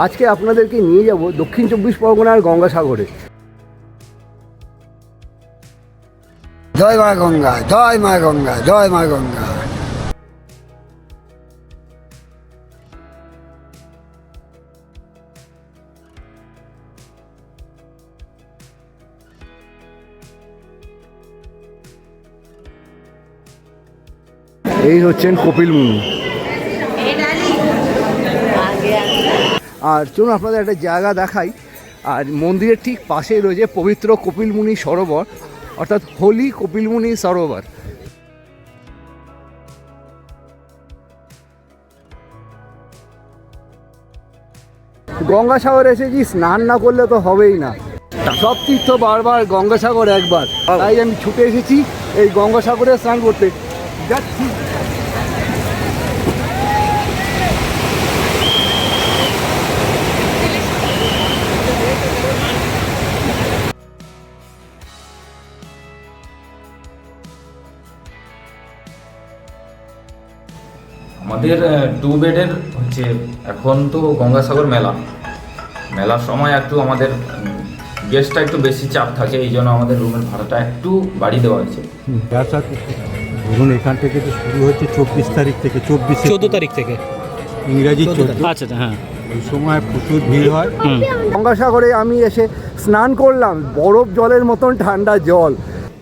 আজকে আপনাদেরকে নিয়ে যাব দক্ষিণ চব্বিশ পরগনার গঙ্গাসাগরে। জয় মা গঙ্গা, জয় মা গঙ্গা, জয় মা গঙ্গা। এই হচ্ছেন কপিল মুনি। আর চলুন আপনাদের একটা জায়গা দেখাই। আর মন্দিরের ঠিক পাশেই রয়েছে পবিত্র কপিলমুনি সরোবর, অর্থাৎ হোলি কপিলমুনি সরোবর। গঙ্গাসাগর এসেছি, স্নান না করলে তো হবেই না। সব তীর্থ বারবার, গঙ্গাসাগর একবার, তাই আমি ছুটে এসেছি এই গঙ্গাসাগরে স্নান করতে। যাচ্ছি। আমাদের 2 বেডের হচ্ছে, এখন তো গঙ্গাসাগর মেলার সময় একটু আমাদের গেস্টটা একটু বেশি চাপ থাকে, এই জন্য আমাদের রুমের ভাড়াটা একটু বাড়িয়ে দেওয়া হয়েছে। ধরুন এখান থেকে তো শুরু হচ্ছে 24 তারিখ থেকে, 14 তারিখ থেকে ইংরাজি 14। আচ্ছা হ্যাঁ, ওই সময় প্রচুর ভিড় হয়। গঙ্গাসাগরে আমি এসে স্নান করলাম, বরফ জলের মতন ঠান্ডা জল।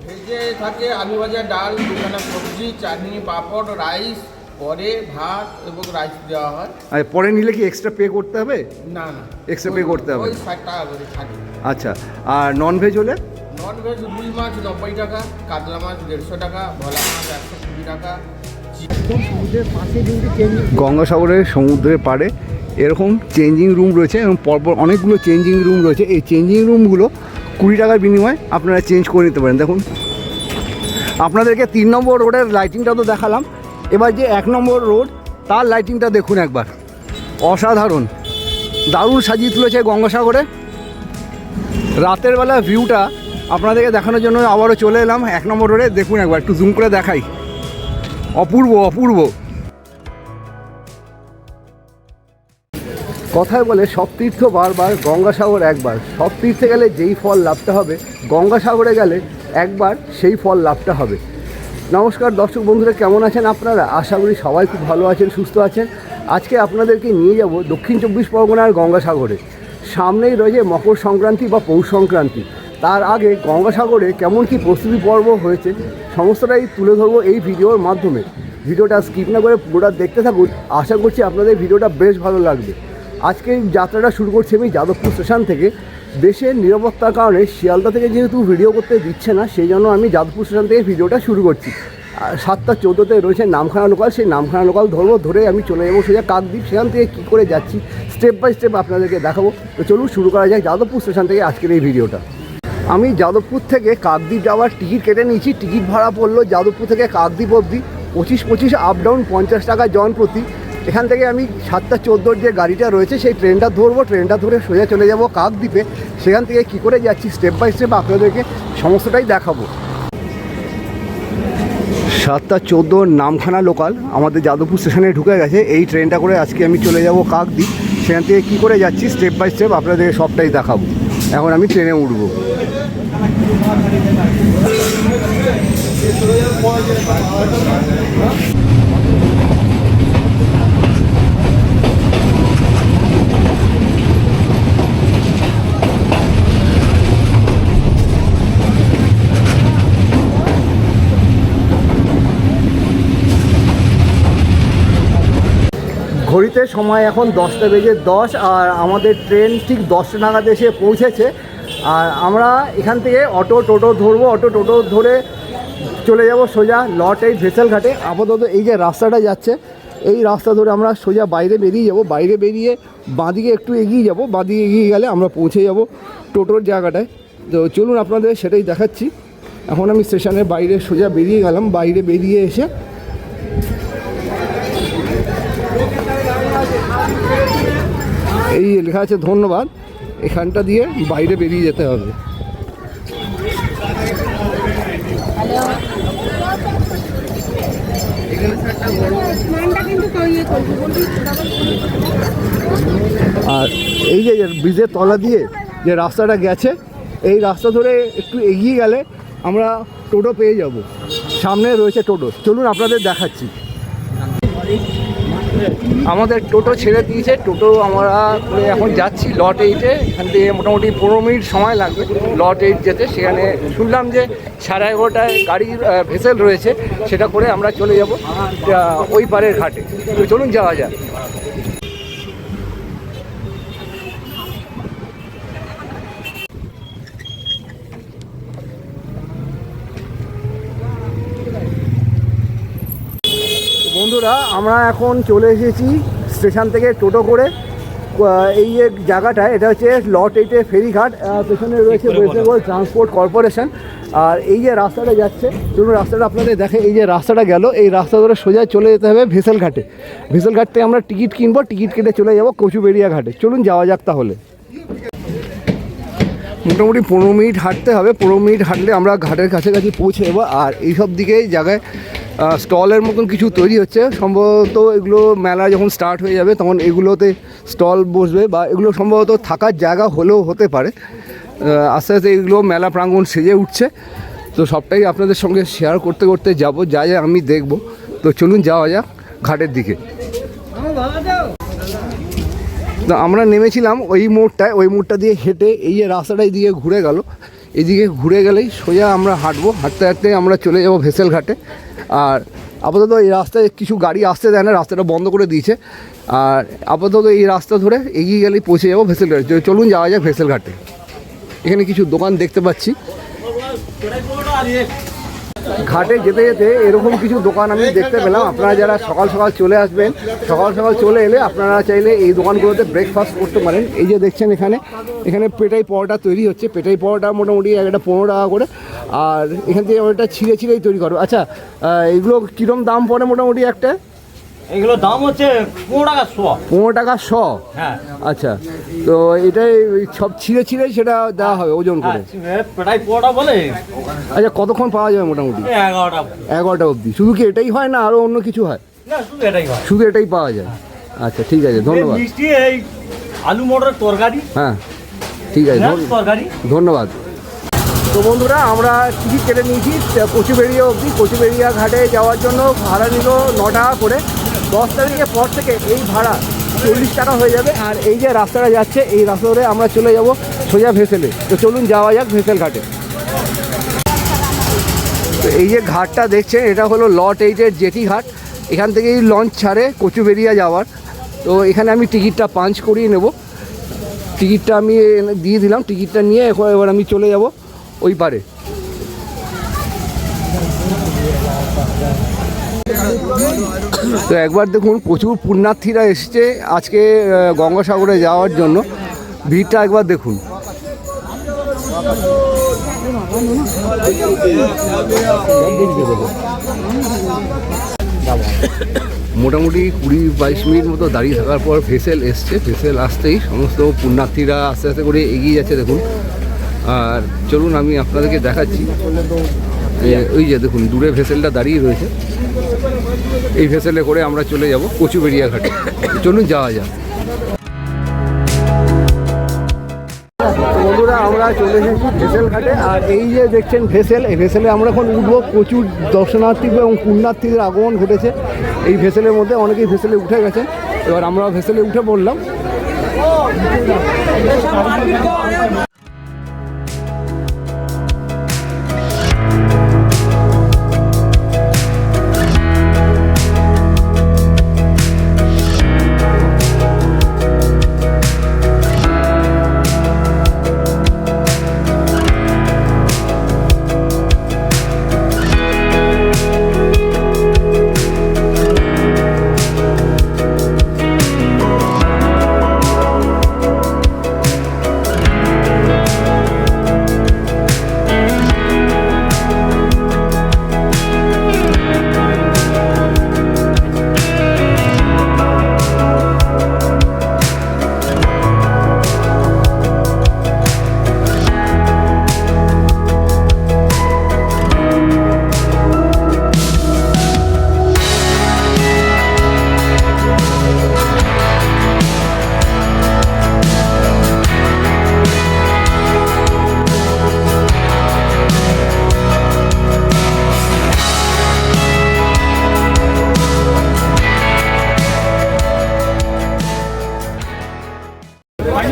ভেজে থাকে আলু ভাজা, ডাল, দুখানা সবজি, চাটনি, পাঁপড়, রাইস, পরে ভাত এবং রাইস দেওয়া হয়। আর পরে নিলে কি এক্সট্রা পে করতে হবে? না না, এক্সট্রা পে করতে হবে। ওই 60 টাকা করে থাকে। আচ্ছা, আর ননভেজ হলে? ননভেজ রুই মাছ 90 টাকা, কাতলা মাছ 150 টাকা, ভোলা মাছ 120 টাকা। গঙ্গাসাগরের সমুদ্রের পাড়ে এরকম চেঞ্জিং রুম রয়েছে এবং পরপর অনেকগুলো চেঞ্জিং রুম রয়েছে। এই চেঞ্জিং রুমগুলো 20 টাকার বিনিময়ে আপনারা চেঞ্জ করে নিতে পারেন। দেখুন, আপনাদেরকে 3 নম্বর রোডের লাইটিংটা তো দেখালাম, এবার যে 1 নম্বর রোড তার লাইটিংটা দেখুন একবার। অসাধারণ, দারুণ সাজিয়ে তুলেছে গঙ্গাসাগরে। রাতের বেলা ভিউটা আপনাদেরকে দেখানোর জন্য আবারও চলে এলাম 1 নম্বর রোডে। দেখুন একবার, একটু জুম করে দেখাই। অপূর্ব অপূর্ব। কথায় বলে সব তীর্থ বারবার, গঙ্গাসাগর একবার। সব তীর্থে গেলে যেই ফল লাভটা হবে, গঙ্গাসাগরে গেলে একবার সেই ফল লাভটা হবে। নমস্কার দর্শক বন্ধুরা, কেমন আছেন আপনারা? আশা করি সবাই খুব ভালো আছেন, সুস্থ আছেন। আজকে আপনাদেরকে নিয়ে যাব দক্ষিণ চব্বিশ পরগনার গঙ্গাসাগরে। সামনেই রয়েছে মকর সংক্রান্তি বা পৌষ সংক্রান্তি। তার আগে গঙ্গাসাগরে কেমন কি প্রস্তুতি পর্ব হয়েছে সমস্তটাই তুলে ধরবো এই ভিডিওর মাধ্যমে। ভিডিওটা স্কিপ না করে পুরোটা দেখতে থাকুন। আশা করছি আপনাদের ভিডিওটা বেশ ভালো লাগবে। আজকে যাত্রাটা শুরু করছি আমি যাদবপুর স্টেশন থেকে। দেশের নিরাপত্তার কারণে শিয়ালদা থেকে যেহেতু ভিডিও করতে দিচ্ছে না, সেই জন্য আমি যাদবপুর স্টেশন থেকে ভিডিওটা শুরু করছি। 7:14-তে রয়েছে নামখানা লোকাল, সেই নামখানা লোকাল ধরবো, ধরে আমি চলে যাবো সোজা কাকদ্বীপ। সেখান থেকে কী করে যাচ্ছি স্টেপ বাই স্টেপ আপনাদেরকে দেখাবো। তো চলুন শুরু করা যায় যাদবপুর স্টেশন থেকে আজকের এই ভিডিওটা। আমি যাদবপুর থেকে কাকদ্বীপ যাওয়ার টিকিট কেটে নিয়েছি। টিকিট ভাড়া পড়লো যাদবপুর থেকে কাকদ্বীপ অবধি 25 আপ ডাউন 50 টাকা জন প্রতি। এখান থেকে আমি 7:14 যে গাড়িটা রয়েছে সেই ট্রেনটা ধরবো। ট্রেনটা ধরে সোজা চলে যাব কাকদ্বীপে। সেখান থেকে কী করে যাচ্ছি স্টেপ বাই স্টেপ আপনাদেরকে সমস্তটাই দেখাবো। 7:14 নামখানা লোকাল আমাদের যাদবপুর স্টেশনে ঢুকে গেছে। এই ট্রেনটা করে আজকে আমি চলে যাব কাকদ্বীপ। সেখান থেকে কী করে যাচ্ছি স্টেপ বাই স্টেপ আপনাদেরকে সবটাই দেখাবো। এখন আমি ট্রেনে উঠবো। ঘড়িতে সময় এখন 10:10 আর আমাদের ট্রেন ঠিক 10টা নাগাদ এসে পৌঁছেছে। আর আমরা এখান থেকে টোটো ধরবো। টোটো ধরে চলে যাব সোজা লট 8 ভেসেল ঘাটে। আপাতত এই যে রাস্তাটা যাচ্ছে, এই রাস্তা ধরে আমরা সোজা বাইরে বেরিয়ে যাব। বাইরে বেরিয়ে বাঁদিকে একটু এগিয়ে যাব। বাঁদিকে এগিয়ে গেলে আমরা পৌঁছে যাব টোটোর জায়গাটায়। তো চলুন আপনাদের সেটাই দেখাচ্ছি। এখন আমি স্টেশনের বাইরে সোজা বেরিয়ে গেলাম। বাইরে বেরিয়ে এসে এই লেখা আছে ধন্যবাদ, এখানটা দিয়ে বাইরে বেরিয়ে যেতে হবে। আর এই যে ব্রিজের তলা দিয়ে যে রাস্তাটা গেছে, এই রাস্তা ধরে একটু এগিয়ে গেলে আমরা টোটো পেয়ে যাব। সামনে রয়েছে টোটো, চলুন আপনাদের দেখাচ্ছি। আমাদের টোটো ছেড়ে দিয়েছে, টোটো আমরা করে এখন যাচ্ছি লট 8-এ। এখান থেকে মোটামুটি 15 মিনিট সময় লাগবে লট 8 যেতে। সেখানে শুনলাম যে 11:30টায় গাড়ির ভেসেল রয়েছে, সেটা করে আমরা চলে যাব ওই পারের ঘাটে। তো চলুন যাওয়া যাক। বন্ধুরা, আমরা এখন চলে এসেছি স্টেশন থেকে টোটো করে। এই যে জায়গাটা, এটা হচ্ছে লট 8-এর ফেরিঘাট। পেছনে রয়েছে ওয়েস্ট বেঙ্গল ট্রান্সপোর্ট কর্পোরেশন। আর এই যে রাস্তাটা যাচ্ছে, চলুন রাস্তাটা আপনাদের দেখে। এই যে রাস্তাটা গেল, এই রাস্তা ধরে সোজা চলে যেতে হবে ভেসেল ঘাটে। ভেসেল ঘাট থেকে আমরা টিকিট কিনবো, টিকিট কেটে চলে যাব কচুবেড়িয়া ঘাটে। চলুন যাওয়া যাক তাহলে। মোটামুটি 15 মিনিট হাঁটতে হবে। 15 মিনিট হাঁটলে আমরা ঘাটের কাছাকাছি পৌঁছে যাবো। আর এইসব দিকে জায়গায় স্টলের মতন কিছু তৈরি হচ্ছে। সম্ভবত এগুলো মেলা যখন স্টার্ট হয়ে যাবে তখন এগুলোতে স্টল বসবে, বা এগুলো সম্ভবত থাকার জায়গা হলেও হতে পারে। আস্তে আস্তে এগুলো মেলা প্রাঙ্গণ সেজে উঠছে। তো সবটাই আপনাদের সঙ্গে শেয়ার করতে করতে যাব, যা যা আমি দেখব। তো চলুন যাওয়া যাক ঘাটের দিকে। তো আমরা নেমেছিলাম ওই মোড়টায়, ওই মোড়টা দিয়ে হেঁটে এই যে রাস্তাটাই দিয়ে ঘুরে গেল। এদিকে ঘুরে গেলেই সোজা আমরা হাঁটবো। হাঁটতে হাঁটতে আমরা চলে যাব ভেসেল ঘাটে। আর আপাতত এই রাস্তায় কিছু গাড়ি আসতে দেয় না, রাস্তাটা বন্ধ করে দিয়েছে। আর আপাতত এই রাস্তা ধরে এগিয়ে গেলেই পৌঁছে যাবো ভেসেল ঘাটে। চলুন যাওয়া যাক ভেসেল ঘাটে। এখানে কিছু দোকান দেখতে পাচ্ছি। ঘাটে যেতে যেতে এরকম কিছু দোকান আমি দেখতে পেলাম। আপনারা যারা সকাল সকাল চলে আসবেন, সকাল সকাল চলে এলে আপনারা চাইলে এই দোকানগুলোতে ব্রেকফাস্ট করতে পারেন। এই যে দেখছেন এখানে পেটাই পরোটা তৈরি হচ্ছে। পেটাই পরোটা মোটামুটি একটা 15 টাকা করে। আর এখান থেকে ওটা ছিঁড়ে ছিঁড়েই তৈরি করবে। আচ্ছা, এগুলো কীরকম দাম পড়ে মোটামুটি একটা? এগুলোর দাম হচ্ছে 15 টাকা শ। 15 টাকা শ? হ্যাঁ। আচ্ছা, তো এটাই সব ছিঁড়ে ছিঁড়ে সেটা দেওয়া হবে ওজন করে? পেটাই পোড়া বলে। আচ্ছা, কতক্ষণ পাওয়া যাবে মোটামুটি? 11টা অবধি। শুধু কি এটাই হয় না আরও অন্য কিছু হয়? না, শুধু এটাই হয়। শুধু এটাই পাওয়া যায়? আচ্ছা, ঠিক আছে, ধন্যবাদ। মিষ্টি, এই আলু মটরের তরকারি। হ্যাঁ, ঠিক আছে, তরকারি। ধন্যবাদ। তো বন্ধুরা, আমরা টিকিট কেটে নিয়েছি কচুবেড়িয়া অবধি। কচুবেড়িয়া ঘাটে যাওয়ার জন্য ভাড়া নিল 9 টাকা করে। 10 তারিখের পর থেকে এই ভাড়া 40 টাকা হয়ে যাবে। আর এই যে রাস্তাটা যাচ্ছে, এই রাস্তা ধরে আমরা চলে যাব সোজা ভেসেলে। তো চলুন যাওয়া যাক ভেসেল ঘাটে। তো এই যে ঘাটটা দেখছেন, এটা হলো লট 8-এর জেটি ঘাট। এখান থেকেই লঞ্চ ছাড়ে কচুবেড়িয়া যাওয়ার। তো এখানে আমি টিকিটটা পাঞ্চ করিয়ে নেব। টিকিটটা আমি দিয়ে দিলাম। টিকিটটা নিয়ে এবার আমি চলে যাব ওই পারে। তো একবার দেখুন, প্রচুর পুণ্যার্থীরা এসেছে আজকে গঙ্গাসাগরে যাওয়ার জন্য। ভিড়টা একবার দেখুন। মোটামুটি 20-22 মিনিট মতো দাঁড়িয়ে থাকার পর ভেসেল এসছে। ভেসেল আসতেই সমস্ত পুণ্যার্থীরা আস্তে আস্তে করে এগিয়ে যাচ্ছে দেখুন। আর চলুন আমি আপনাদেরকে দেখাচ্ছি। ওই যে দেখুন দূরে ভেসেলটা দাঁড়িয়ে রয়েছে। এই ভেসেলে করে আমরা চলে যাব কচুবেড়িয়া ঘাটে। চলুন যাওয়া যাক। বন্ধুরা, আমরা চলে এসেছি ভেসেল ঘাটে। আর এই যে দেখছেন ভেসেল, এই ভেসেলে আমরা এখন উঠবো। প্রচুর দর্শনার্থী এবং পুণ্যার্থীদের আগমন ঘটেছে এই ভেসেলের মধ্যে। অনেকেই ভেসেলে উঠে গেছেন, এবার আমরা ভেসেলে উঠে পড়লাম।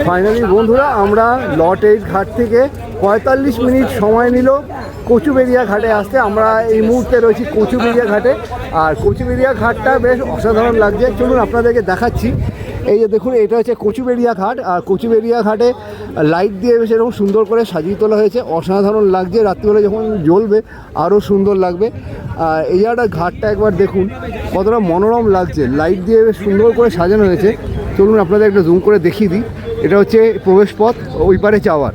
ফাইনালি বন্ধুরা আমরা লট 8 ঘাট থেকে 45 মিনিট সময় নিল কচুবেড়িয়া ঘাটে আসতে। আমরা এই মুহূর্তে রয়েছি কচুবেড়িয়া ঘাটে, আর কচুবেড়িয়া ঘাটটা বেশ অসাধারণ লাগছে। চলুন আপনাদেরকে দেখাচ্ছি। এই যে দেখুন, এটা হচ্ছে কচুবেড়িয়া ঘাট, আর কচুবেড়িয়া ঘাটে লাইট দিয়ে বেশ এরকম সুন্দর করে সাজিয়ে তোলা হয়েছে, অসাধারণ লাগছে। রাত্রিবেলা যখন জ্বলবে আরও সুন্দর লাগবে। আর এই জায়গাটা ঘাটটা একবার দেখুন কতটা মনোরম লাগছে, লাইট দিয়ে বেশ সুন্দর করে সাজানো হয়েছে। চলুন আপনাদের একটা জুম করে দেখিয়ে দিই। এটা হচ্ছে প্রবেশ পথ ওই পারে যাওয়ার।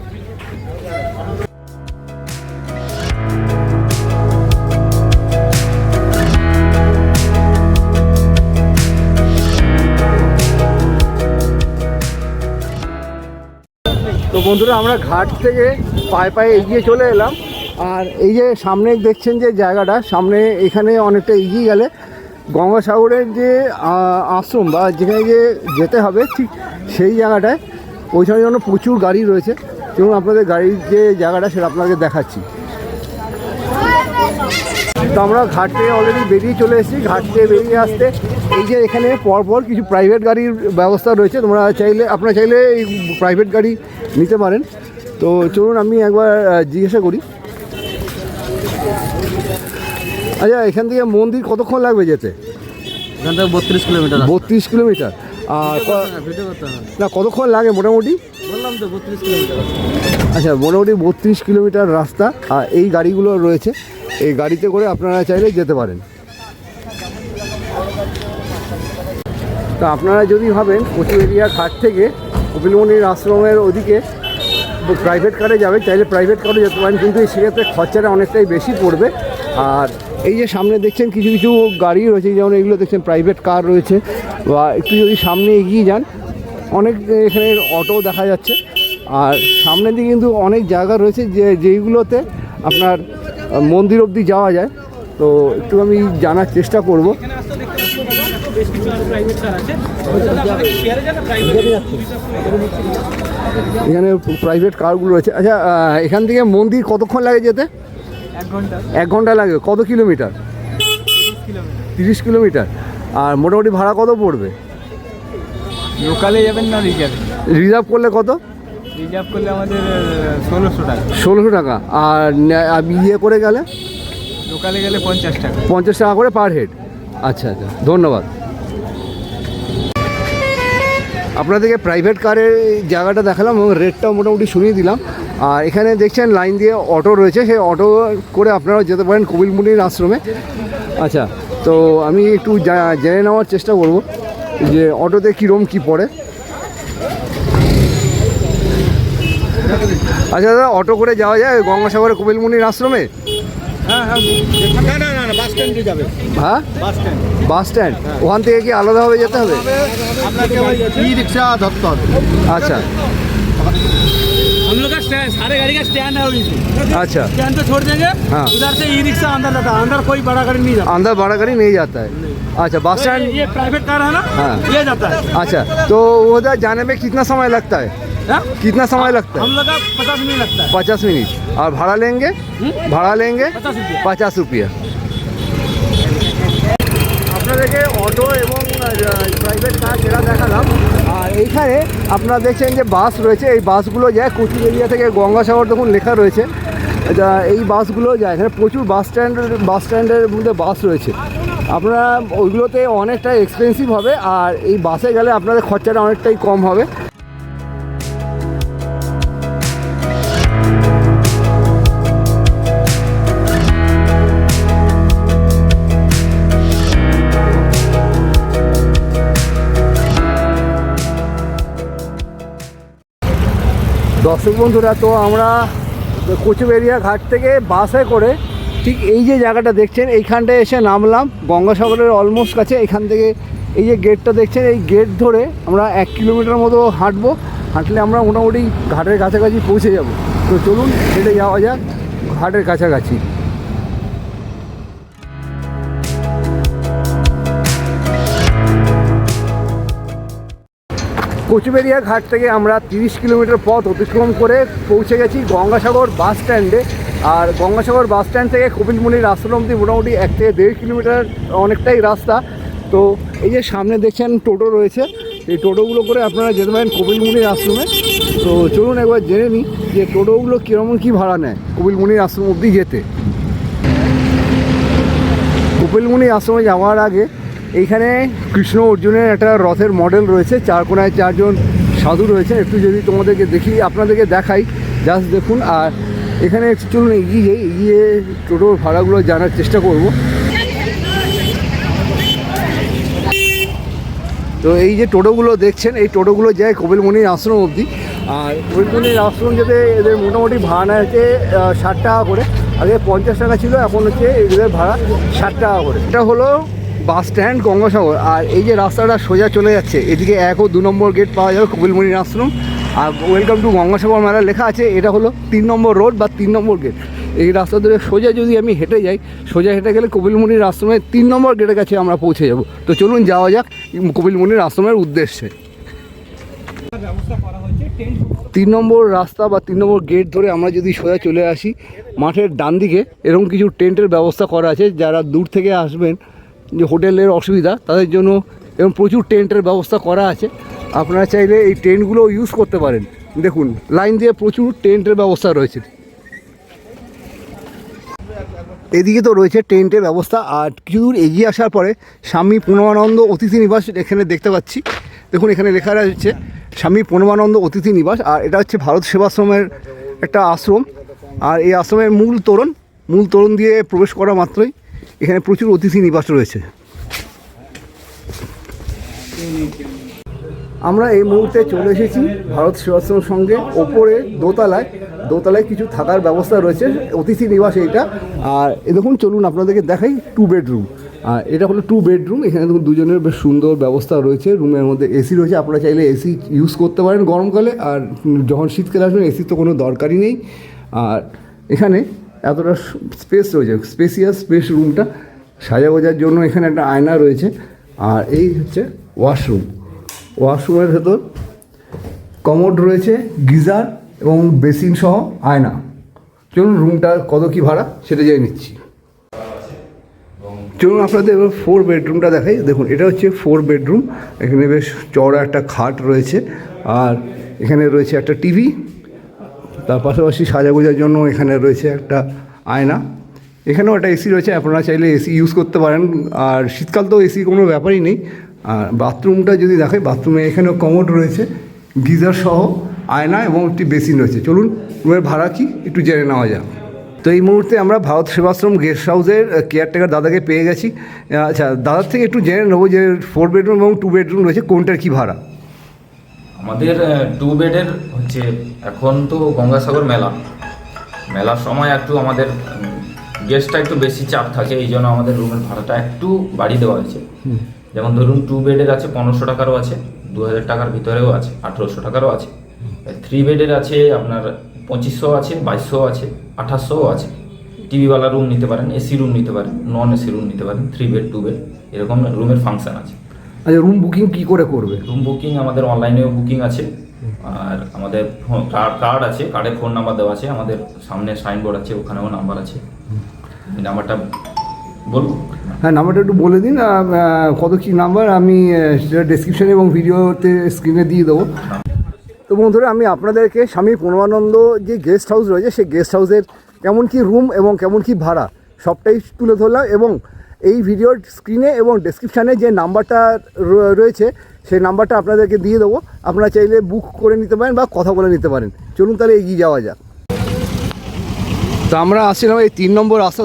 তো বন্ধুরা আমরা ঘাট থেকে পায়ে পায়ে এগিয়ে চলে এলাম। আর এই যে সামনে দেখছেন যে জায়গাটা, সামনে এখানে অনেকটা এগিয়ে গেলে গঙ্গাসাগরের যে আশ্রম বা যেখানে যে যেতে হবে ঠিক সেই জায়গাটায়, ওইখানে যেন প্রচুর গাড়ি রয়েছে। যেমন আপনাদের গাড়ির যে জায়গাটা সেটা আপনাদের দেখাচ্ছি। তো আমরা ঘাট থেকে অলরেডি বেরিয়ে চলে এসেছি। ঘাট থেকে বেরিয়ে আসতে এই যে এখানে পরপর কিছু প্রাইভেট গাড়ির ব্যবস্থা রয়েছে, আপনারা চাইলে এই প্রাইভেট গাড়ি নিতে পারেন। তো চলুন আমি একবার জিজ্ঞাসা করি। আচ্ছা, এখান থেকে মন্দির কতক্ষণ লাগবে যেতে? এখান থেকে 32 কিলোমিটার। 32 কিলোমিটার। আর না, কতক্ষণ লাগে মোটামুটি? বললাম তো 32 কিলোমিটার। আচ্ছা, মোটামুটি 32 কিলোমিটার রাস্তা। আর এই গাড়িগুলো রয়েছে, এই গাড়িতে করে আপনারা চাইলে যেতে পারেন। তা আপনারা যদি ভাবেন কচুবেড়িয়া ঘাট থেকে কপিলমুনির আশ্রমের ওদিকে প্রাইভেট কারে যাবে, চাইলে প্রাইভেট কারে যেতে পারেন, কিন্তু সেক্ষেত্রে খরচাটা অনেকটাই বেশি পড়বে। আর এই যে সামনে দেখছেন কিছু কিছু গাড়ি রয়েছে, যেমন এগুলো দেখছেন প্রাইভেট কার রয়েছে। বা একটু যদি সামনে এগিয়ে যান অনেক এখানে অটো দেখা যাচ্ছে। আর সামনের দিকে কিন্তু অনেক জায়গা রয়েছে যেইগুলোতে আপনার মন্দির অবধি যাওয়া যায়। তো একটু আমি জানার চেষ্টা করব। এখানে প্রাইভেট কারগুলো রয়েছে। আচ্ছা, এখান থেকে মন্দির কতক্ষণ লাগে যেতে? 1 ঘন্টা লাগে। কত কিলোমিটার? 30 কিলোমিটার। আর মোটামুটি ভাড়া কত পড়বে? লোকালে যাবেন না রিজার্ভ? রিজার্ভ করলে কত? রিজার্ভ করলে আমাদের 1600 টাকা। 1600 টাকা। আর ইয়ে করে গেলে? লোকালে গেলে 50 টাকা। 50 টাকা করে পার হেড। আচ্ছা আচ্ছা, ধন্যবাদ। আপনাদেরকে প্রাইভেট কারের জায়গাটা দেখালাম এবং রেটটাও মোটামুটি শুনিয়ে দিলাম। আর এখানে দেখছেন লাইন দিয়ে অটো রয়েছে, সেই অটো করে আপনারাও যেতে পারেন কপিলমুনির আশ্রমে। আচ্ছা, তো আমি একটু জেনে নেওয়ার চেষ্টা করব যে অটোতে কীরকম কী পড়ে। আচ্ছা দাদা, অটো করে যাওয়া যায় গঙ্গাসাগরে কপিলমুনির আশ্রমে? হ্যাঁ হ্যাঁ, না বাস স্ট্যান্ডে যাবে। হ্যাঁ, বাস স্ট্যান্ড। Bus stand. ওখান থেকে কি আলাদাভাবে যেতে হবে? আপনাকে ই রিক্সা ধরতে হবে। अच्छा हम लोग का सारे गाड़ी का स्टैंड है वहीं से। अच्छा, स्टैंड पे छोड़ देंगे। हाँ। उधर से ई रिक्शा अंदर जाता है, अंदर कोई बड़ा गाड़ी नहीं जाता। अंदर बड़ा गाड़ी नहीं जाता है। अच्छा, बस स्टैंड। ये प्राइवेट कार है ना, हाँ। ये जाता है। अच्छा, तो उधर जाने में कितना समय लगता है? हाँ? कितना समय लगता है? हम लोग का 50 मिनट लगता है। 50 मिनट। और भाड़ा लेंगे? भाड़ा लेंगे 50 रुपया। 50 रुपया। আপনাদেরকে অটো এবং প্রাইভেট কার সেটা দেখালাম। আর এইখানে আপনারা দেখছেন যে বাস রয়েছে, এই বাসগুলো যায় কচুবেড়িয়া থেকে গঙ্গাসাগর, দেখুন লেখা রয়েছে। এই বাসগুলো যায়, এখানে প্রচুর বাস স্ট্যান্ডের মধ্যে বাস রয়েছে। আপনারা ওইগুলোতে অনেকটা এক্সপেন্সিভ হবে, আর এই বাসে গেলে আপনাদের খরচাটা অনেকটাই কম হবে। দর্শক বন্ধুরা, তো আমরা কচুবেড়িয়া ঘাট থেকে বাসে করে ঠিক এই যে জায়গাটা দেখছেন এইখানটায় এসে নামলাম, গঙ্গাসাগরের অলমোস্ট কাছে। এখান থেকে এই যে গেটটা দেখছেন, এই গেট ধরে আমরা 1 কিলোমিটার মতো হাঁটলে আমরা মোটামুটি ঘাটের কাছাকাছি পৌঁছে যাব। তো চলুন হেঁটে যাওয়া যাক ঘাটের কাছাকাছি। কচুবেড়িয়া ঘাট থেকে আমরা 30 কিলোমিটার পথ অতিক্রম করে পৌঁছে গেছি গঙ্গাসাগর বাস স্ট্যান্ডে। আর গঙ্গাসাগর বাস স্ট্যান্ড থেকে কপিলমুনির আশ্রম অবধি মোটামুটি 1 থেকে 1.5 কিলোমিটার, অনেকটাই রাস্তা। তো এই যে সামনে দেখছেন টোটো রয়েছে, এই টোটোগুলো করে আপনারা যেতে পারেন কপিলমুনির আশ্রমে। তো চলুন একবার জেনে নিই যে টোটোগুলো কীরকম কী ভাড়া নেয় কপিলমুনির আশ্রম অবধি যেতে। কপিলমুনির আশ্রমে যাওয়ার আগে এইখানে কৃষ্ণ অর্জুনের একটা রথের মডেল রয়েছে, চার কোনায় চারজন সাধু রয়েছে। একটু যদি তোমাদেরকে আপনাদেরকে দেখাই, জাস্ট দেখুন। আর এখানে চলুন এগিয়ে টোটোর ভাড়াগুলো জানার চেষ্টা করব। তো এই যে টোটোগুলো দেখছেন, এই টোটোগুলো যায় কপিলমুনির আশ্রম অবধি। আর কপিলমুনির আশ্রম যেতে এদের মোটামুটি ভাড়া নেয় হচ্ছে 60 টাকা করে। আগে 50 টাকা ছিল, এখন হচ্ছে এদের ভাড়া 60 টাকা করে। এটা হলো বাস স্ট্যান্ড গঙ্গাসাগর। আর এই যে রাস্তাটা সোজা চলে যাচ্ছে, এদিকে 1 ও 2 নম্বর গেট পাওয়া যাবে কপিলমুনির আশ্রম। আর ওয়েলকাম টু গঙ্গাসাগর মেলা লেখা আছে, এটা হলো 3 নম্বর রোড বা 3 নম্বর গেট। এই রাস্তা ধরে সোজা যদি আমি হেঁটে যাই, সোজা হেঁটে গেলে কপিলমুনির আশ্রমের 3 নম্বর গেটের কাছে আমরা পৌঁছে যাব। তো চলুন যাওয়া যাক কপিলমুনির আশ্রমের উদ্দেশ্যে। 3 নম্বর রাস্তা বা 3 নম্বর গেট ধরে আমরা যদি সোজা চলে আসি, মাঠের ডান দিকে এরকম কিছু টেন্টের ব্যবস্থা করা আছে। যারা দূর থেকে আসবেন, যে হোটেলের অসুবিধা তাদের জন্য এরকম প্রচুর টেন্টের ব্যবস্থা করা আছে। আপনারা চাইলে এই টেন্টগুলো ইউজ করতে পারেন। দেখুন লাইন দিয়ে প্রচুর টেন্টের ব্যবস্থা রয়েছে। এদিকে তো রয়েছে টেন্টের ব্যবস্থা। আর কিছু দূর এগিয়ে আসার পরে স্বামী পূর্ণমানন্দ অতিথি নিবাস এখানে দেখতে পাচ্ছি। দেখুন এখানে লেখা রয়েছে স্বামী পূর্ণমানন্দ অতিথি নিবাস। আর এটা হচ্ছে ভারত সেবাশ্রমের একটা আশ্রম। আর এই আশ্রমের মূল তোরণ দিয়ে প্রবেশ করা মাত্রই এখানে প্রচুর অতিথি নিবাস রয়েছে। আমরা এই মুহূর্তে চলে এসেছি ভারত সেবাশ্রমের সঙ্গে ওপরে দোতলায় কিছু থাকার ব্যবস্থা রয়েছে, অতিথি নিবাস এইটা। আর দেখুন চলুন আপনাদেরকে দেখাই 2 বেডরুম। আর এটা হলো 2 বেডরুম। এখানে দেখুন দুজনের বেশ সুন্দর ব্যবস্থা রয়েছে। রুমের মধ্যে এসি রয়েছে, আপনারা চাইলে এসি ইউজ করতে পারেন গরমকালে। আর যখন শীতকালে আসবেন এসির তো কোনো দরকারই নেই। আর এখানে এতটা স্পেস রয়েছে, স্পেস রুমটা সাজা গোজার জন্য। এখানে একটা আয়না রয়েছে। আর এই হচ্ছে ওয়াশরুমের ভেতর কমোড রয়েছে, গিজার এবং বেসিন সহ আয়না। চলুন রুমটার কত কী ভাড়া সেটা জেনে নিচ্ছি। চলুন আপনাদের এবার 4 বেডরুমটা দেখাই। দেখুন এটা হচ্ছে 4 বেডরুম। এখানে বেশ চওড়া একটা খাট রয়েছে। আর এখানে রয়েছে একটা টিভি। তার পাশাপাশি সাজাগোজার জন্য এখানে রয়েছে একটা আয়না। এখানেও একটা এসি রয়েছে, আপনারা চাইলে এসি ইউজ করতে পারেন। আর শীতকাল তো এসি কোনো ব্যাপারই নেই। আর বাথরুমটা যদি দেখাই, বাথরুমে এখানেও কমোড রয়েছে, গিজার সহ আয়না এবং একটি বেসিন রয়েছে। চলুন রুমের ভাড়া কি একটু জেনে নেওয়া যাক। তো এই মুহূর্তে আমরা ভারত সেবাশ্রম গেস্ট হাউসের কেয়ারটেকার দাদাকে পেয়ে গেছি। আচ্ছা, দাদার থেকে একটু জেনে নেবো যে 4 বেডরুম এবং 2 বেডরুম রয়েছে, কোনটার কী ভাড়া? আমাদের 2 বেডের হচ্ছে এখন তো গঙ্গাসাগর মেলার সময় একটু আমাদের গেস্টটা একটু বেশি চাপ থাকে, এই জন্য আমাদের রুমের ভাড়াটা একটু বাড়িয়ে দেওয়া হয়েছে। যেমন ধরুন 2 বেডের আছে 1500 টাকারও আছে, 2000 টাকার ভিতরেও আছে, 1800 টাকারও আছে। 3 বেডের আছে আপনার 2500 আছে, 2200 আছে, 2800 আছে। টিভিওয়ালা রুম নিতে পারেন, এসি রুম নিতে পারেন, নন এসি রুম নিতে পারেন। 3 বেড 2 বেড এরকম রুমের ফাংশন আছে। আচ্ছা, রুম বুকিং কী করে করবে? রুম বুকিং আমাদের অনলাইনেও বুকিং আছে। আর আমাদের কার্ড আছে, কার্ডে ফোন নাম্বার দেওয়া আছে। আমাদের সামনে সাইনবোর্ড আছে, ওখানেও নাম্বার আছে। নাম্বারটা বলবো? হ্যাঁ, নাম্বারটা একটু বলে দিন। কত কী নাম্বার আমি সেটা ডেসক্রিপশানে এবং ভিডিওতে স্ক্রিনে দিয়ে দেবো। তো বন্ধুরা, আমি আপনাদেরকে স্বামী পূর্ণমানন্দ যে গেস্ট হাউস রয়েছে সেই গেস্ট হাউসের কেমন কী রুম এবং কেমন কী ভাড়া সবটাই তুলে ধরলাম। এবং এই ভিডিওর স্ক্রিনে এবং ডেসক্রিপশানে যে নাম্বারটা রয়েছে সেই নাম্বারটা আপনাদেরকে দিয়ে দেবো। আপনারা চাইলে বুক করে নিতে পারেন বা কথা বলে নিতে পারেন। চলুন তাহলে এগিয়ে যাওয়া যাক। তো আমরা আসছিলাম এই 3 নম্বর রাস্তা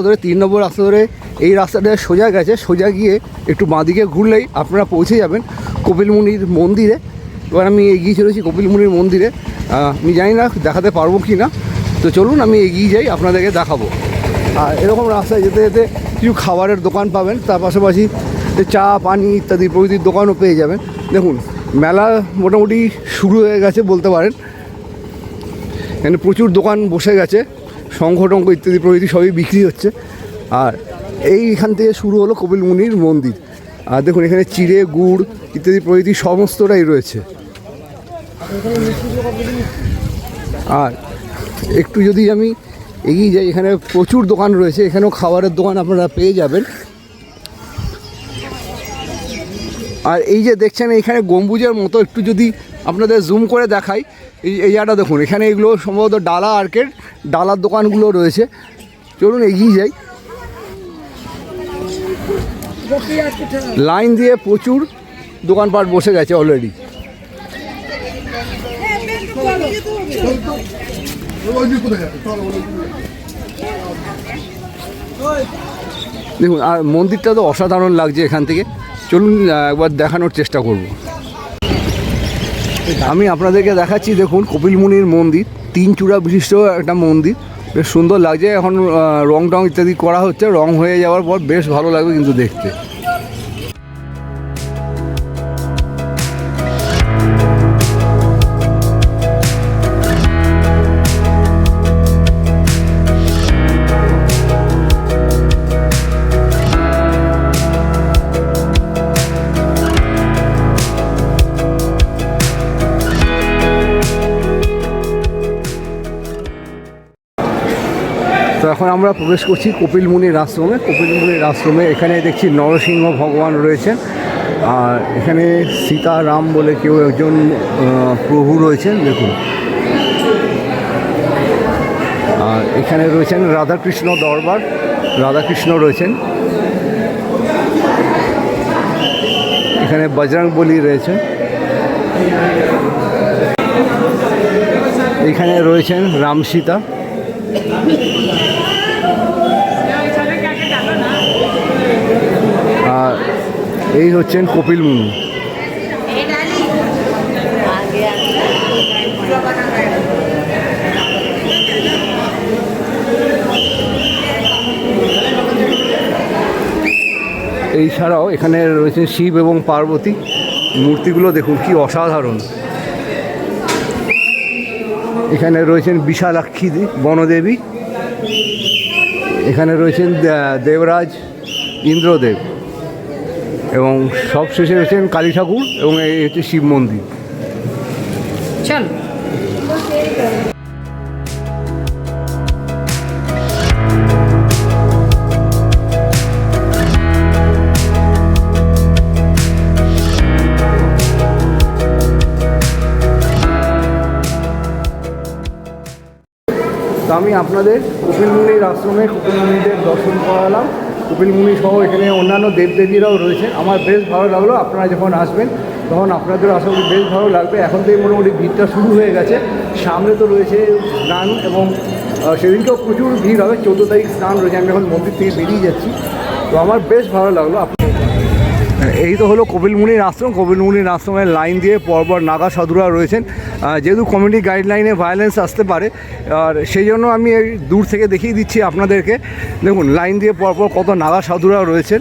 ধরে। এই রাস্তাটা সোজা গেছে, সোজা গিয়ে একটু বাঁদিকে ঘুরলেই আপনারা পৌঁছে যাবেন কপিলমুনির মন্দিরে। এবার আমি এগিয়ে চলেছি কপিলমুনির মন্দিরে। আমি জানি না দেখাতে পারবো কি না, তো চলুন আমি এগিয়ে যাই, আপনাদেরকে দেখাবো। আর এরকম রাস্তায় যেতে যেতে কিছু খাবারের দোকান পাবেন, তার পাশাপাশি চা পানি ইত্যাদি প্রভৃতির দোকানও পেয়ে যাবেন। দেখুন মেলা মোটামুটি শুরু হয়ে গেছে বলতে পারেন। এখানে প্রচুর দোকান বসে গেছে, শঙ্খ টঙ্খ ইত্যাদি প্রভৃতি সবই বিক্রি হচ্ছে। আর এইখান থেকে শুরু হলো কপিলমুনির মন্দির। আর দেখুন এখানে চিড়ে গুড় ইত্যাদি প্রভৃতি সমস্তটাই রয়েছে। আর একটু যদি আমি এগিয়ে যাই, এখানে প্রচুর দোকান রয়েছে, এখানেও খাবারের দোকান আপনারা পেয়ে যাবেন। আর এই যে দেখছেন এখানে গম্বুজের মতো, একটু যদি আপনাদের জুম করে দেখাই, এই জায়গাটা দেখুন, এখানে এগুলো সম্ভবত ডালা আর্কেড, ডালার দোকানগুলো রয়েছে। চলুন এগিয়ে যাই। লাইন দিয়ে প্রচুর দোকানপাট বসে গেছে অলরেডি। দেখুন, আর মন্দিরটা তো অসাধারণ লাগছে এখান থেকে। চলুন একবার দেখানোর চেষ্টা করব। আমি আপনাদেরকে দেখাচ্ছি, দেখুন কপিল মুনির মন্দির, 3 চূড়া বিশিষ্ট একটা মন্দির, বেশ সুন্দর লাগছে। এখন রং টং ইত্যাদি করা হচ্ছে, রং হয়ে যাওয়ার পর বেশ ভালো লাগবে কিন্তু দেখতে। তো এখন আমরা প্রবেশ করছি কপিল মুনির আশ্রমে। কপিল মুনির আশ্রমে এখানে দেখছি নরসিংহ ভগবান রয়েছেন, আর এখানে সীতা রাম বলে কেউ একজন প্রভু রয়েছেন দেখুন। আর এখানে রয়েছেন রাধাকৃষ্ণ দরবার, রাধাকৃষ্ণ রয়েছেন। এখানে বজরংবলী রয়েছেন। এখানে রয়েছেন রাম সীতা। আর এই হচ্ছেন কপিল মুনি। এছাড়াও এখানে রয়েছে শিব এবং পার্বতী মূর্তিগুলো, দেখুন কি অসাধারণ। এখানে রয়েছেন বিশালাক্ষী বনদেবী, এখানে রয়েছেন দেবরাজ ইন্দ্রদেব, এবং সব শেষে রয়েছেন কালী ঠাকুর, এবং এই হচ্ছে শিব মন্দির। চল তো আমি আপনাদের কপিল মুনির আশ্রমে কপিল মুনিদের দর্শন করালাম। কপিল মুনি সহ এখানে অন্যান্য দেবদেবীরাও রয়েছে। আমার বেশ ভালো লাগলো। আপনারা যখন আসবেন তখন আপনাদের আশা করি বেশ ভালো লাগবে। এখন থেকে মোটামুটি ভিড়টা শুরু হয়ে গেছে। সামনে তো রয়েছে স্নান, এবং সেদিনকেও প্রচুর ভিড় হবে। 14 তারিখ স্নান রয়েছে। আমি এখন মন্দির থেকে বেরিয়ে যাচ্ছি। তো আমার বেশ ভালো লাগলো। এই তো হলো কপিল মুনির আশ্রম। কপিল মুনির আশ্রমের লাইন দিয়ে পরপর নাগা সাধুরা রয়েছেন। যেহেতু কমিউনিটি গাইডলাইনে ভায়োলেন্স আসতে পারে, আর সেই জন্য আমি এই দূর থেকে দেখিয়ে দিচ্ছি আপনাদেরকে। দেখুন লাইন দিয়ে পরপর কত নাগা সাধুরা রয়েছেন।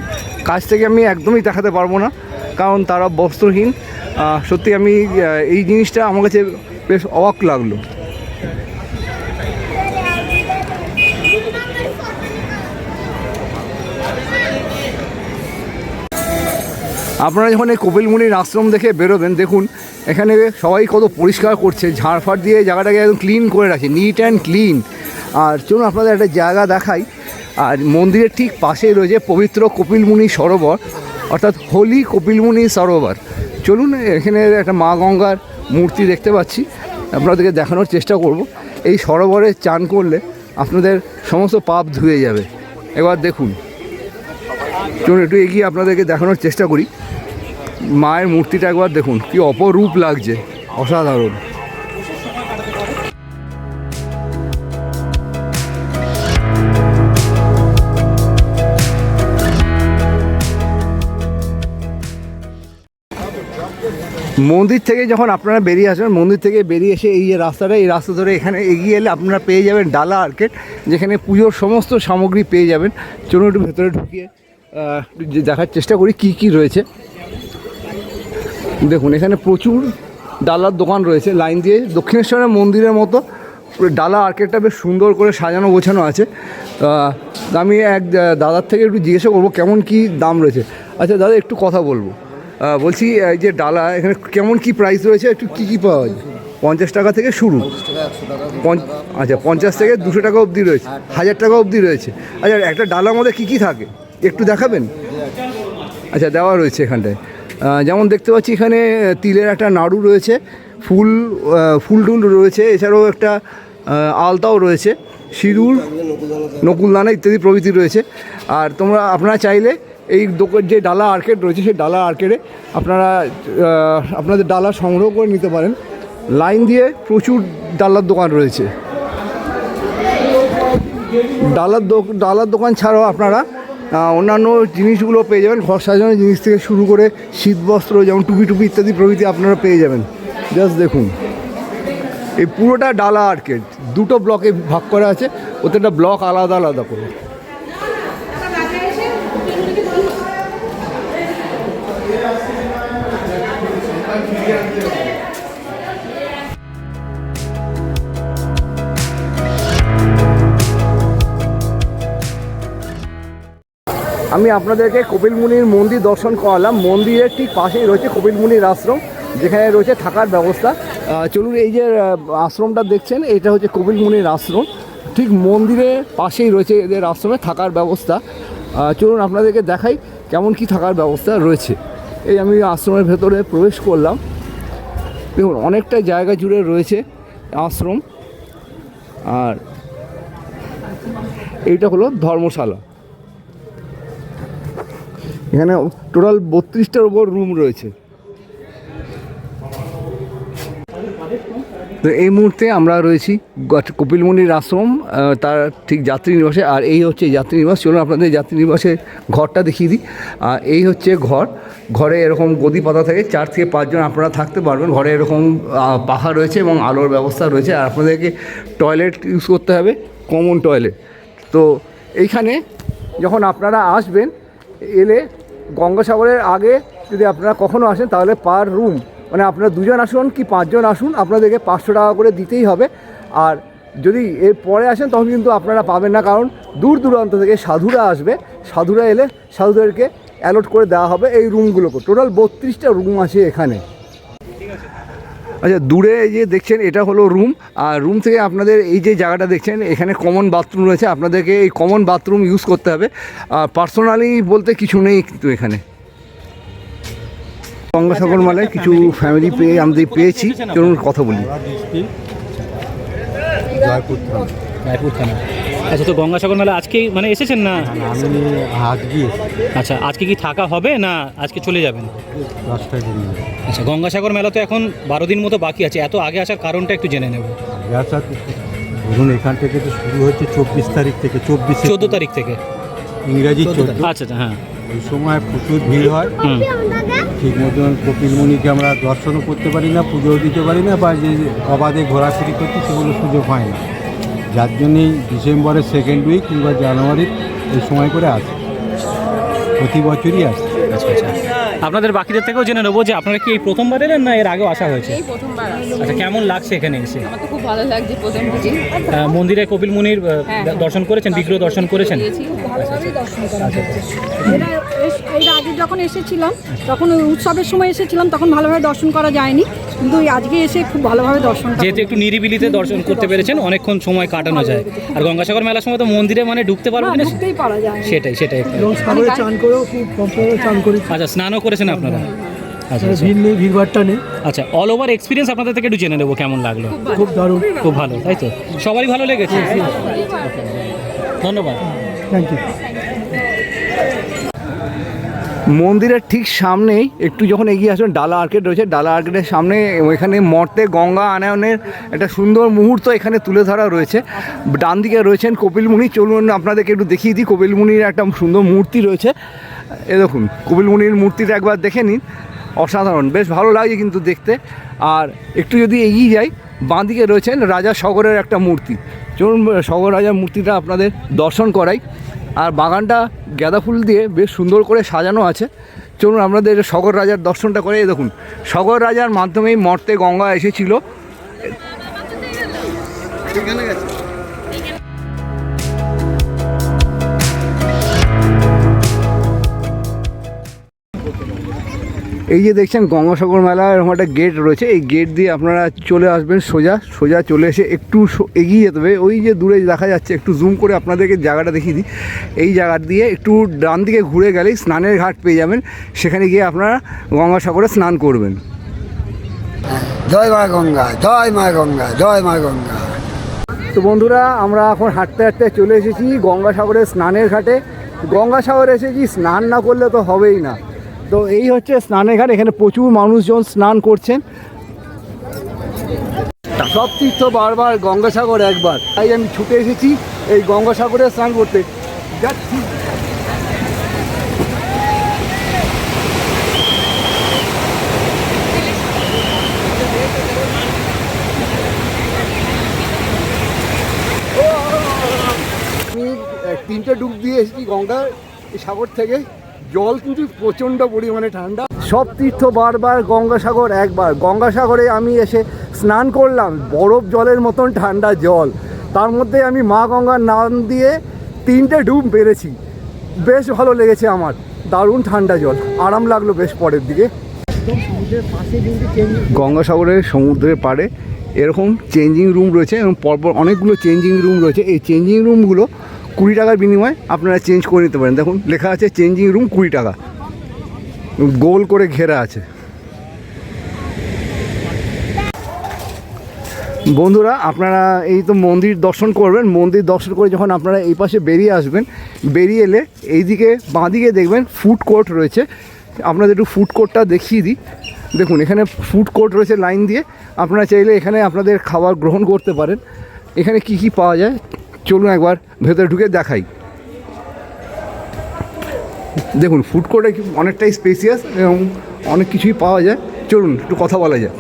কাছ থেকে আমি একদমই দেখাতে পারবো না, কারণ তারা বস্ত্রহীন। সত্যি আমি এই জিনিসটা আমার কাছে বেশ অবাক লাগলো। আপনারা যখন এই কপিল মুনির আশ্রম দেখে বেরোবেন, দেখুন এখানে সবাই কত পরিষ্কার করছে, ঝাড়ফাড় দিয়ে জায়গাটাকে একদম ক্লিন করে রাখে, নিট অ্যান্ড ক্লিন। আর চলুন আপনাদের একটা জায়গা দেখাই। আর মন্দিরের ঠিক পাশেই রয়েছে পবিত্র কপিল মুনি সরোবর, অর্থাৎ হোলি কপিল মুনি সরোবর। চলুন, এখানে একটা মা গঙ্গার মূর্তি দেখতে পাচ্ছি, আপনাদেরকে দেখানোর চেষ্টা করব। এই সরোবরে চান করলে আপনাদের সমস্ত পাপ ধুয়ে যাবে। এবার দেখুন, চলুন একটু এগিয়ে আপনাদেরকে দেখানোর চেষ্টা করি। মায়ের মূর্তিটা একবার দেখুন, কি অপরূপ লাগছে, অসাধারণ। মন্দির থেকে যখন আপনারা বেরিয়ে আসবেন, মন্দির থেকে বেরিয়ে এসে এই যে রাস্তাটা, এই রাস্তা ধরে এখানে এগিয়ে এলে আপনারা পেয়ে যাবেন ডালা আর্কেড, যেখানে পুজোর সমস্ত সামগ্রী পেয়ে যাবেন। চলুন একটু ভেতরে ঢুকিয়ে দেখার চেষ্টা করি কি কি রয়েছে। দেখুন এখানে প্রচুর ডালার দোকান রয়েছে লাইন দিয়ে, দক্ষিণেশ্বরের মন্দিরের মতো ডালা আর্কেডটা বেশ সুন্দর করে সাজানো গোছানো আছে। আমি এক দাদার থেকে একটু জিজ্ঞাসা করবো কেমন কি দাম রয়েছে। আচ্ছা দাদা, একটু কথা বলবো। বলছি এই যে ডালা, এখানে কেমন কি প্রাইস রয়েছে, একটু কী কী পাওয়া যায়? 50 টাকা থেকে শুরু? আচ্ছা, 50 থেকে 200 টাকা অবধি রয়েছে, 1000 টাকা অবধি রয়েছে। আচ্ছা, একটা ডালার মধ্যে কী কী থাকে একটু দেখাবেন? আচ্ছা, দেওয়া রয়েছে এখানটায়। যেমন দেখতে পাচ্ছি এখানে তিলের একটা নাড়ু রয়েছে, ফুল টুল রয়েছে, এছাড়াও একটা আলতাও রয়েছে, সিঁদুর, নকুলদানা ইত্যাদি প্রভৃতি রয়েছে। আর আপনারা চাইলে এই যে ডালা আর্কেড রয়েছে সেই ডালা আর্কেডে আপনারা আপনাদের ডালা সংগ্রহ করে নিতে পারেন। লাইন দিয়ে প্রচুর ডালার দোকান রয়েছে। ডালার দোকান ছাড়াও আপনারা অন্যান্য জিনিসগুলো পেয়ে যাবেন, ঘর সাজানোর জিনিস থেকে শুরু করে শীতবস্ত্র যেমন টুপি ইত্যাদি প্রভৃতি আপনারা পেয়ে যাবেন। জাস্ট দেখুন, এই পুরোটা ডালা আর্কেড 2টো ব্লকে ভাগ করা আছে, প্রত্যেকটা ব্লক আলাদা আলাদা করে। আমি আপনাদেরকে কপিল মুনির মন্দির দর্শন করালাম। মন্দিরের ঠিক পাশেই রয়েছে কপিল মুনির আশ্রম, যেখানে রয়েছে থাকার ব্যবস্থা। চলুন, এই যে আশ্রমটা দেখছেন এটা হচ্ছে কপিল মুনির আশ্রম, ঠিক মন্দিরের পাশেই রয়েছে এদের আশ্রমে থাকার ব্যবস্থা। চলুন আপনাদেরকে দেখাই কেমন কি থাকার ব্যবস্থা রয়েছে। এই আমি আশ্রমের ভেতরে প্রবেশ করলাম। দেখুন, অনেকটা জায়গা জুড়ে রয়েছে আশ্রম। আর এইটা হলো ধর্মশালা। এখানে টোটাল 32টার উপর রুম রয়েছে। তো এই মুহূর্তে আমরা রয়েছি কপিল মুনির আশ্রম, তার ঠিক যাত্রী নিবাসে। আর এই হচ্ছে যাত্রী নিবাস। চলুন আপনাদের যাত্রী নিবাসের ঘরটা দেখিয়ে দিই। আর এই হচ্ছে ঘরে এরকম গদি পাতা থাকে, 4 থেকে 5 জন আপনারা থাকতে পারবেন। ঘরে এরকম পাখা রয়েছে এবং আলোর ব্যবস্থা রয়েছে। আর আপনাদেরকে টয়লেট ইউজ করতে হবে, কমন টয়লেট। তো এইখানে যখন আপনারা আসবেন, এলে গঙ্গাসাগরের আগে যদি আপনারা কখনও আসেন তাহলে পার রুম, মানে আপনারা 2 জন আসুন কি 5 জন আসুন, আপনাদেরকে 500 টাকা করে দিতেই হবে। আর যদি এর পরে আসেন তখন কিন্তু আপনারা পাবেন না, কারণ দূর দূরান্ত থেকে সাধুরা আসবে। সাধুরা এলে সাধুদেরকে অ্যালট করে দেওয়া হবে এই রুমগুলোকে। টোটাল 32টা রুম আছে এখানে। আচ্ছা, দূরে এই যে দেখছেন এটা হলো রুম। আর রুম থেকে আপনাদের এই যে জায়গাটা দেখছেন এখানে কমন বাথরুম রয়েছে, আপনাদেরকে এই কমন বাথরুম ইউজ করতে হবে। পার্সোনালি বলতে কিছু নেই কিন্তু এখানে। গঙ্গাসাগর মেলায় কিছু ফ্যামিলি আমাদের পেয়েছি, চলুন কথা বলি। জয়পুর থানা। আচ্ছা, তো গঙ্গাসাগর মেলা আজকে মানে এসেছেন না? আমি আজকে আচ্ছা, আজকে কি থাকা হবে না আজকে চলে যাবেন? 10টায় দিন। আচ্ছা, গঙ্গাসাগর মেলা তো এখন 12 দিন মতো বাকি আছে, এত আগে আসার কারণটা একটু জেনে নেব। ধরুন এখান থেকে তো শুরু হচ্ছে 24 তারিখ থেকে, 14 তারিখ থেকে ইংরাজি 14। আচ্ছা, হ্যাঁ। ওই সময় প্রচুর ভিড় হয়। ঠিক মতন কপিল মুনিকে আমরা দর্শনও করতে পারি না, পুজোও দিতে পারি না, বা যে অবাধে ঘোরাফেরি করতে সেগুলো সুযোগ হয় না। যার জন্যেই ডিসেম্বরের 2nd উইক কিংবা জানুয়ারির এই সময় করে আসে, প্রতি বছরই আসে। আচ্ছা, আপনাদের বাকিদের থেকেও জেনে নেবো যে আপনারা কি এই প্রথমবার এলেন না এর আগেও আসা হয়েছে? এই প্রথমবার আসছি। আচ্ছা, কেমন লাগছে এখানে এসে? আমার তো খুব ভালো লাগছে প্রথম থেকে। মন্দিরে কপিল মুনির দর্শন করেছেন, বিগ্রহ দর্শন করেছেন? ভালোভাবেই দর্শন করা হচ্ছে। এর আগে যখন এসেছিলাম তখন ওই উৎসবের সময় এসেছিলাম, তখন ভালোভাবে দর্শন করা যায়নি, কিন্তু আজকে এসে খুব ভালোভাবে দর্শন করা। যেহেতু একটু নিরিবিলিতে দর্শন করতে পেরেছেন, অনেকক্ষণ সময় কাটানো যায়। আর গঙ্গাসাগর মেলার সময় তো মন্দিরে মানে ঢুকতে পারবেন না, ঢুকতেই পারা যায়। সেটাই। সাগরে চান করেও খুব কমফোর্টেবল চান করি। আচ্ছা, স্নানও করেছেন আপনারা? আচ্ছা, ভিড় নেই, ভিড়ভাড়টা নেই। আচ্ছা, অল ওভার এক্সপিরিয়েন্স আপনাদের থেকে একটু জেনে নেবো কেমন লাগলো। খুব দারুণ, খুব ভালো, তাই তো? সবারই ভালো লেগেছে? ধন্যবাদ, থ্যাংক ইউ। মন্দিরের ঠিক সামনেই একটু যখন এগিয়ে আসবেন ডালা আর্কেড রয়েছে। ডালা আর্কেডের সামনে ওইখানে মর্তে গঙ্গা আনয়নের একটা সুন্দর মুহূর্ত এখানে তুলে ধরা রয়েছে। ডান দিকে রয়েছেন কপিল মুনি। চলুন আপনাদেরকে একটু দেখিয়ে দিই। কপিল মুনির একটা সুন্দর মূর্তি রয়েছে, এ দেখুন কপিল মুনির মূর্তিটা একবার দেখে নিন, অসাধারণ, বেশ ভালো লাগে কিন্তু দেখতে। আর একটু যদি এগিয়ে যাই, বাঁ দিকে রয়েছেন রাজা সগরের একটা মূর্তি। চলুন সগর রাজার মূর্তিটা আপনাদের দর্শন করাই। আর বাগানটা গাঁদা ফুল দিয়ে বেশ সুন্দর করে সাজানো আছে। চলুন আপনাদের সগর রাজার দর্শনটা করে। দেখুন, সগর রাজার মাধ্যমেই মর্তে গঙ্গা এসেছিল। এই যে দেখছেন গঙ্গাসাগর মেলা এরকম একটা গেট রয়েছে, এই গেট দিয়ে আপনারা চলে আসবেন সোজা চলে এসে একটু এগিয়ে যেতে হবে। ওই যে দূরে দেখা যাচ্ছে, একটু জুম করে আপনাদেরকে জায়গাটা দেখিয়ে দিই। এই জায়গা দিয়ে একটু ডান দিকে ঘুরে গেলেই স্নানের ঘাট পেয়ে যাবেন, সেখানে গিয়ে আপনারা গঙ্গাসাগরে স্নান করবেন। জয় মা গঙ্গা, জয় মা গঙ্গা, জয় মা গঙ্গা। তো বন্ধুরা, আমরা এখন হাঁটতে হাঁটতে চলে এসেছি গঙ্গাসাগরের স্নানের ঘাটে। গঙ্গাসাগরে এসেছি, স্নান না করলে তো হবেই না। তো এই হচ্ছে স্নানের ঘাট, এখানে প্রচুর মানুষজন স্নান করছেন। সব তীর্থ বারবার, গঙ্গাসাগর একবার, তাই আমি ছুটে এসেছি এই গঙ্গাসাগরে স্নান করতে যাচ্ছি। আমি 3টে ডুব দিয়ে এসেছি গঙ্গা সাগর থেকে। জল কিন্তু প্রচণ্ড পরিমাণে ঠান্ডা। সব তীর্থ বারবার, গঙ্গাসাগর একবার। গঙ্গাসাগরে আমি এসে স্নান করলাম, বরফ জলের মতন ঠান্ডা জল, তার মধ্যে আমি মা গঙ্গার নাম দিয়ে 3টে ডুব মেরেছি। বেশ ভালো লেগেছে আমার, দারুণ ঠান্ডা জল, আরাম লাগলো বেশ পরের দিকে। গঙ্গাসাগরের সমুদ্রের পাড়ে এরকম চেঞ্জিং রুম রয়েছে এবং পরপর অনেকগুলো চেঞ্জিং রুম রয়েছে। এই চেঞ্জিং রুমগুলো 20 টাকার বিনিময়ে আপনারা চেঞ্জ করে নিতে পারেন। দেখুন লেখা আছে চেঞ্জিং রুম 20 টাকা, গোল করে ঘেরা আছে। বন্ধুরা, আপনারা এই তো মন্দির দর্শন করবেন। মন্দির দর্শন করে যখন আপনারা এই পাশে বেরিয়ে আসবেন, বেরিয়ে এলে এইদিকে বাঁদিকে দেখবেন ফুড কোর্ট রয়েছে। আপনাদের একটু ফুড কোর্টটা দেখিয়ে দিই। দেখুন এখানে ফুড কোর্ট রয়েছে লাইন দিয়ে, আপনারা চাইলে এখানে আপনাদের খাবার গ্রহণ করতে পারেন। এখানে কি কি পাওয়া যায় চলুন একবার ভেতরে ঢুকে দেখাই। দেখুন ফুড কোর্টে অনেকটাই স্পেসিয়াস এবং অনেক কিছুই পাওয়া যায়। চলুন একটু কথা বলা যায়।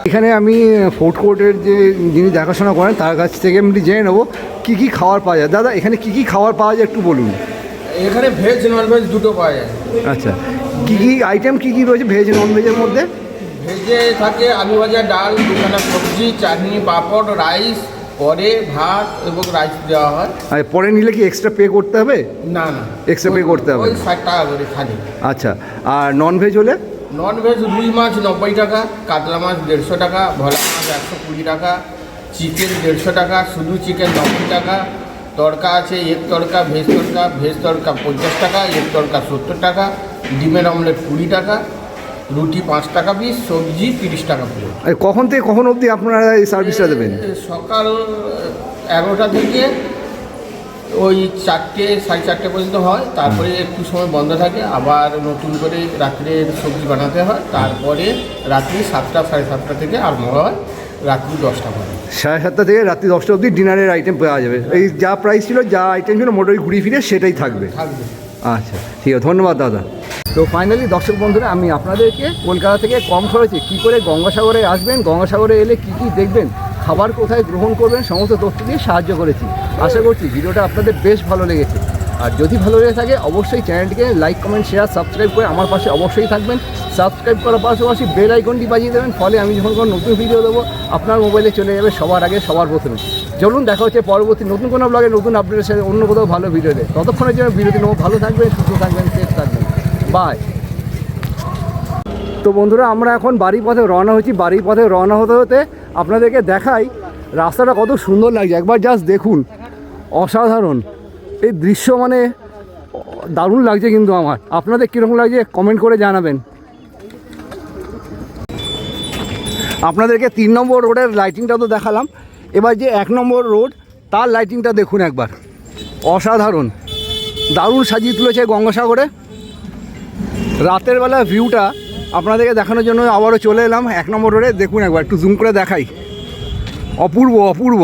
এখানে আমি ফুড কোর্টের যে যিনি দেখাশোনা করেন তার কাছ থেকে আমি জেনে নেবো কী কী খাবার পাওয়া যায়। দাদা, এখানে কী কী খাবার পাওয়া যায় একটু বলুন। এখানে ভেজ ননভেজ দুটো পাওয়া যায়। আচ্ছা, কী কী আইটেম কী কী রয়েছে ভেজ নন ভেজের মধ্যে? ভেজে থাকে আলু ভাজা, ডাল, দুখানা সবজি, চাটনি, পাঁপড়, রাইস, পরে ভাত এবং রাইস দেওয়া হয়। আর পরে নিলে কি এক্সট্রা পে করতে হবে? না না, এক্সট্রা পে করতে হবে? ওই 60 টাকা করে খালি। আচ্ছা, আর নন ভেজ হলে? ননভেজ রুই মাছ 90 টাকা, কাতলা মাছ 150 টাকা, ভোলা মাছ 120 টাকা, চিকেন 150 টাকা, শুধু চিকেন 90 টাকা, তড়কা আছে এক তড়কা, ভেজ তড়কা 50 টাকা, এক তড়কা 70 টাকা, ডিমের অমলেট 20 টাকা, রুটি 5 টাকা পিস, সবজি 30 টাকা প্লেট। আর কখন থেকে কখন অবধি আপনারা এই সার্ভিসটা দেবেন? সকাল 11টা থেকে ওই 4টে 4:30 পর্যন্ত হয়, তারপরে একটু সময় বন্ধ থাকে, আবার নতুন করে রাত্রের সবজি বানাতে হয়, তারপরে রাত্রি 7টা 7:30 থেকে আরম্ভ হয় রাত্রি 10টা পর্যন্ত। 7:30 থেকে রাত্রি 10টা অবধি ডিনারের আইটেম পাওয়া যাবে। এই যা প্রাইস ছিল, যা আইটেম ছিল মোটামুটি ঘুরে ফিরে সেটাই থাকবে। আচ্ছা ঠিক আছে, ধন্যবাদ দাদা। তো ফাইনালি দর্শক বন্ধুরা, আমি আপনাদেরকে কলকাতা থেকে কম খরচে কী করে গঙ্গাসাগরে আসবেন, গঙ্গাসাগরে এলে কী কী দেখবেন, খাবার কোথায় গ্রহণ করবেন, সমস্ত তথ্য দিয়ে সাহায্য করেছি। আশা করছি ভিডিওটা আপনাদের বেশ ভালো লেগেছে। আর যদি ভালো লেগে থাকে অবশ্যই চ্যানেলটিকে লাইক, কমেন্ট, শেয়ার, সাবস্ক্রাইব করে আমার পাশে অবশ্যই থাকবেন। সাবস্ক্রাইব করার পাশাপাশি বেল আইকনটি বাজিয়ে দেবেন, ফলে আমি যখন কোনো নতুন ভিডিও দেবো আপনার মোবাইলে চলে যাবে সবার আগে, সবার প্রথমে। চলুন দেখা হচ্ছে পরবর্তী নতুন কোনো ব্লগে নতুন আপডেটের সাথে, অন্য কোথাও ভালো ভিডিওতে। ততক্ষণের জন্য বিরতি নেবো। ভালো থাকবেন, সুস্থ থাকবেন, সেফ থাকবেন, বাই। তো বন্ধুরা, আমরা এখন বাড়ির পথে রওনা হচ্ছি। বাড়ির পথে রওনা হতে হতে আপনাদেরকে দেখাই রাস্তাটা কত সুন্দর লাগছে। একবার জাস্ট দেখুন, অসাধারণ এই দৃশ্য, মানে দারুণ লাগছে। কিন্তু আমার আপনাদের কীরকম লাগছে কমেন্ট করে জানাবেন। আপনাদেরকে 3 নম্বর রোডের লাইটিংটা তো দেখালাম, এবার যে 1 নম্বর রোড তার লাইটিংটা দেখুন একবার, অসাধারণ, দারুণ সাজিয়ে তুলেছে গঙ্গাসাগরে। রাতের বেলা ভিউটা আপনাদেরকে দেখানোর জন্য আবারও চলে এলাম 1 নম্বর রোডে। দেখুন একবার, একটু জুম করে দেখাই, অপূর্ব অপূর্ব।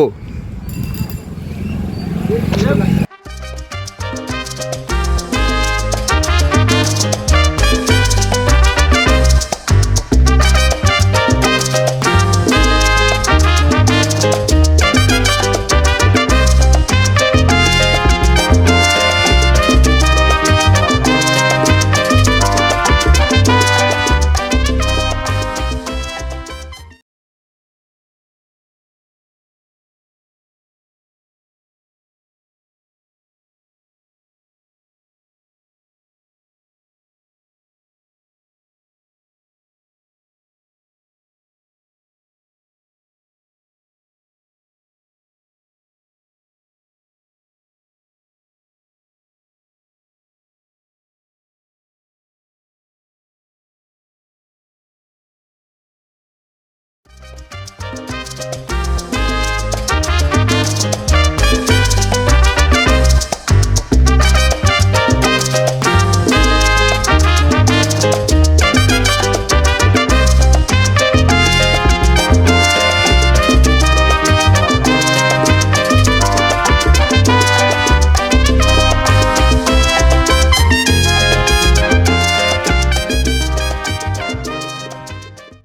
ধন্যবাদ।